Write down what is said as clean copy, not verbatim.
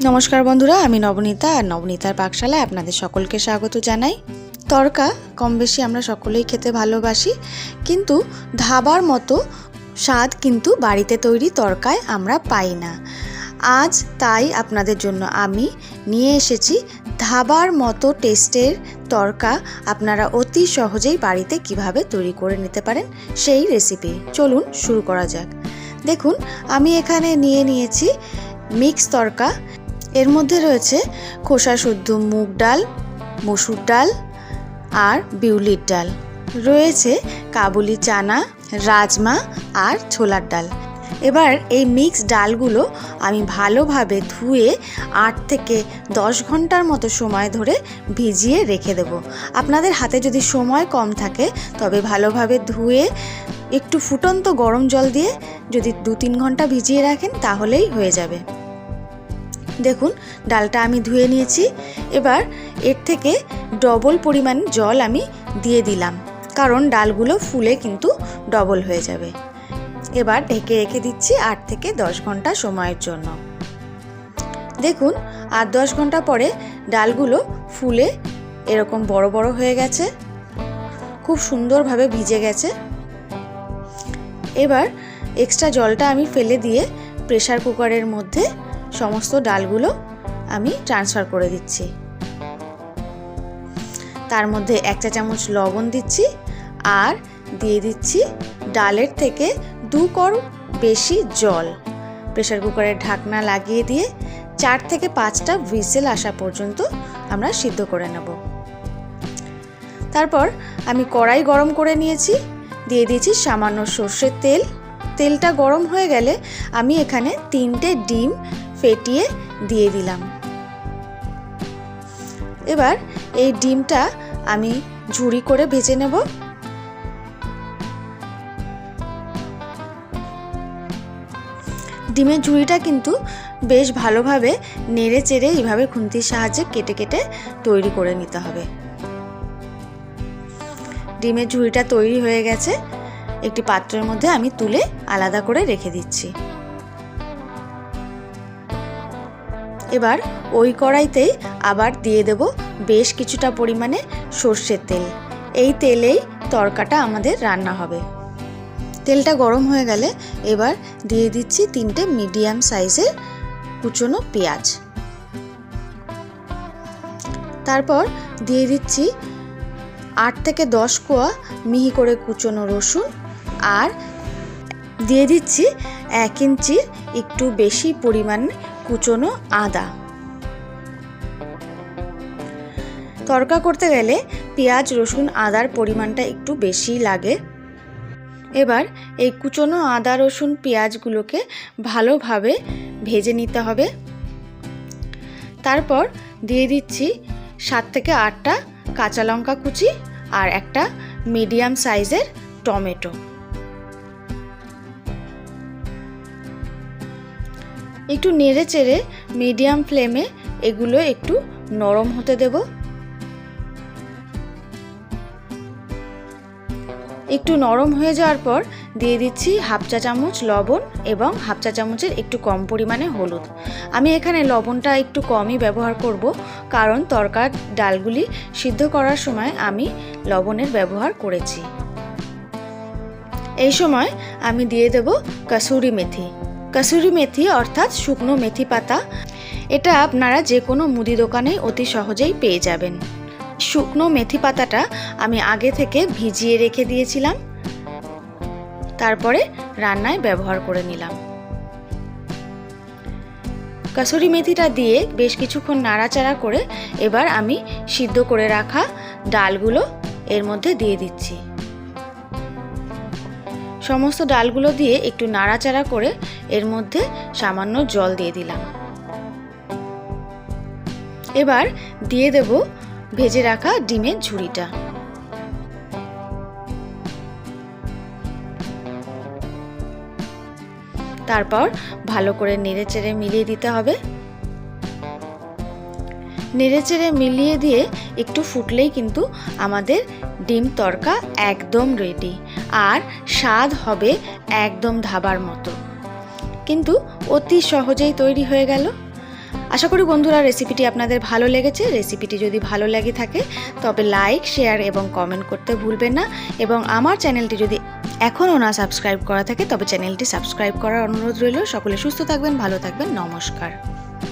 নমস্কার বন্ধুরা, আমি নবনীতা আর নবনীতার পাকশালায় আপনাদের সকলকে স্বাগত জানাই। তড়কা কম বেশি আমরা সকলেই খেতে ভালোবাসি, কিন্তু ধাবার মতো স্বাদ কিন্তু বাড়িতে তৈরি তড়কায় আমরা পাই না। আজ তাই আপনাদের জন্য আমি নিয়ে এসেছি ধাবার মতো টেস্টের তড়কা আপনারা অতি সহজেই বাড়িতে কিভাবে তৈরি করে নিতে পারেন সেই রেসিপি। চলুন শুরু করা যাক। দেখুন, আমি এখানে নিয়ে নিয়েছি মিক্স তড়কা। এর মধ্যে রয়েছে খোসা শুদ্ধ মুগ ডাল, মসুর ডাল আর বিউলির ডাল, রয়েছে কাবুলি চানা, রাজমা আর ছোলার ডাল। এবার এই মিক্স ডালগুলো আমি ভালোভাবে ধুয়ে 8 থেকে 10 ঘন্টার মতো সময় ধরে ভিজিয়ে রেখে দেব। আপনাদের হাতে যদি সময় কম থাকে তবে ভালোভাবে ধুয়ে একটু ফুটন্ত গরম জল দিয়ে যদি 2-3 ঘন্টা ভিজিয়ে রাখেন তাহলেই হয়ে যাবে। দেখুন, ডালটা আমি ধুয়ে নিয়েছি। এবার এর থেকে ডবল পরিমাণ জল আমি দিয়ে দিলাম, কারণ ডালগুলো ফুলে কিন্তু ডবল হয়ে যাবে। এবার ঢেকে রেখে দিচ্ছি 8 থেকে 10 ঘন্টা সময়ের জন্য। দেখুন, 8-10 ঘন্টা পরে ডালগুলো ফুলে এরকম বড় বড় হয়ে গেছে, খুব সুন্দরভাবে ভিজে গেছে। এবার এক্সট্রা জলটা আমি ফেলে দিয়ে প্রেসার কুকারের মধ্যে সমস্ত ডালগুলো আমি ট্রান্সফার করে দিচ্ছি। তার মধ্যে 1 চা চামচ লবণ দিচ্ছি আর দিয়ে দিচ্ছি ডালের থেকে 2 কড় বেশি জল। প্রেসার কুকারের ঢাকনা লাগিয়ে দিয়ে 4 থেকে 5টা হুইসেল আসা পর্যন্ত আমরা সিদ্ধ করে নেব। তারপর আমি কড়াই গরম করে নিয়েছি, দিয়ে দিয়েছি সামান্য সর্ষের তেল। তেলটা গরম হয়ে গেলে আমি এখানে 3টে ডিম ফেটিয়ে দিয়ে দিলাম। এবার এই ডিমটা আমি ঝুরি করে ভেজে নেব। ডিমের ঝুড়িটা কিন্তু বেশ ভালোভাবে নেড়ে চেড়ে এইভাবে খুন্তির সাহায্যে কেটে কেটে তৈরি করে নিতে হবে। ডিমের ঝুড়িটা তৈরি হয়ে গেছে। একটি পাত্রের মধ্যে আমি তুলে আলাদা করে রেখে দিচ্ছি। এবার ওই কড়াইতেই আবার দিয়ে দেব বেশ কিছুটা পরিমাণে সর্ষের তেল। এই তেলেই তড়কাটা আমাদের রান্না হবে। তেলটা গরম হয়ে গেলে এবার দিয়ে দিচ্ছি 3টে মিডিয়াম সাইজের কুচনো পেঁয়াজ। তারপর দিয়ে দিচ্ছি 8 থেকে 10 কোয়া মিহি করে কুচনো রসুন আর দিয়ে দিচ্ছি 1 ইঞ্চির একটু বেশি পরিমাণে কুচনো আদা। তড়কা করতে গেলে পেঁয়াজ, রসুন, আদার পরিমাণটা একটু বেশি লাগে। এবার এই কুচনো আদা, রসুন, পেঁয়াজগুলোকে ভালোভাবে ভেজে নিতে হবে। তারপর দিয়ে দিচ্ছি 7 থেকে 8টা কাঁচা লঙ্কা কুচি আর একটা মিডিয়াম সাইজের টমেটো। একটু নেড়ে চেড়ে মিডিয়াম ফ্লেমে এগুলো একটু নরম হতে দেব। একটু নরম হয়ে যাওয়ার পর দিয়ে দিচ্ছি 1/2 চা চামচ লবণ এবং 1/2 চা চামচের একটু কম পরিমাণে হলুদ। আমি এখানে লবণটা একটু কমই ব্যবহার করব, কারণ তড়কার ডালগুলি সিদ্ধ করার সময় আমি লবণের ব্যবহার করেছি। এই সময় আমি দিয়ে দেব কাসুরি মেথি। কাসুরি মেথি অর্থাৎ শুকনো মেথি পাতা। এটা আপনারা যে কোনো মুদি দোকানে অতি সহজেই পেয়ে যাবেন। শুকনো মেথি পাতাটা আমি আগে থেকে ভিজিয়ে রেখে দিয়েছিলাম, তারপরে রান্নায় ব্যবহার করে নিলাম। কাসুরি মেথিটা দিয়ে বেশ কিছুক্ষণ নাড়াচাড়া করে এবার আমি সিদ্ধ করে রাখা ডালগুলো এর মধ্যে দিয়ে দিচ্ছি। সমস্ত ডালগুলো দিয়ে একটু নাড়াচাড়া করে এর মধ্যে সামান্য জল দিয়ে দিলাম। এবার দিয়ে দেব ভেজে রাখা ডিমের ঝুড়িটা। তারপর ভালো করে নেড়েচেড়ে মিলিয়ে দিতে হবে। নেড়েচেড়ে মিলিয়ে দিয়ে একটু ফুটলেই কিন্তু আমাদের ডিম তড়কা একদম রেডি, আর স্বাদ হবে একদম ধাবার মতো, কিন্তু অতি সহজেই তৈরি হয়ে গেল। আশা করি বন্ধুরা রেসিপিটি আপনাদের ভালো লেগেছে। রেসিপিটি যদি ভালো লেগে থাকে তবে লাইক, শেয়ার এবং কমেন্ট করতে ভুলবেন না। এবং আমার চ্যানেলটি যদি এখনও না সাবস্ক্রাইব করা থাকে তবে চ্যানেলটি সাবস্ক্রাইব করার অনুরোধ রইল। সকলে সুস্থ থাকবেন, ভালো থাকবেন, নমস্কার।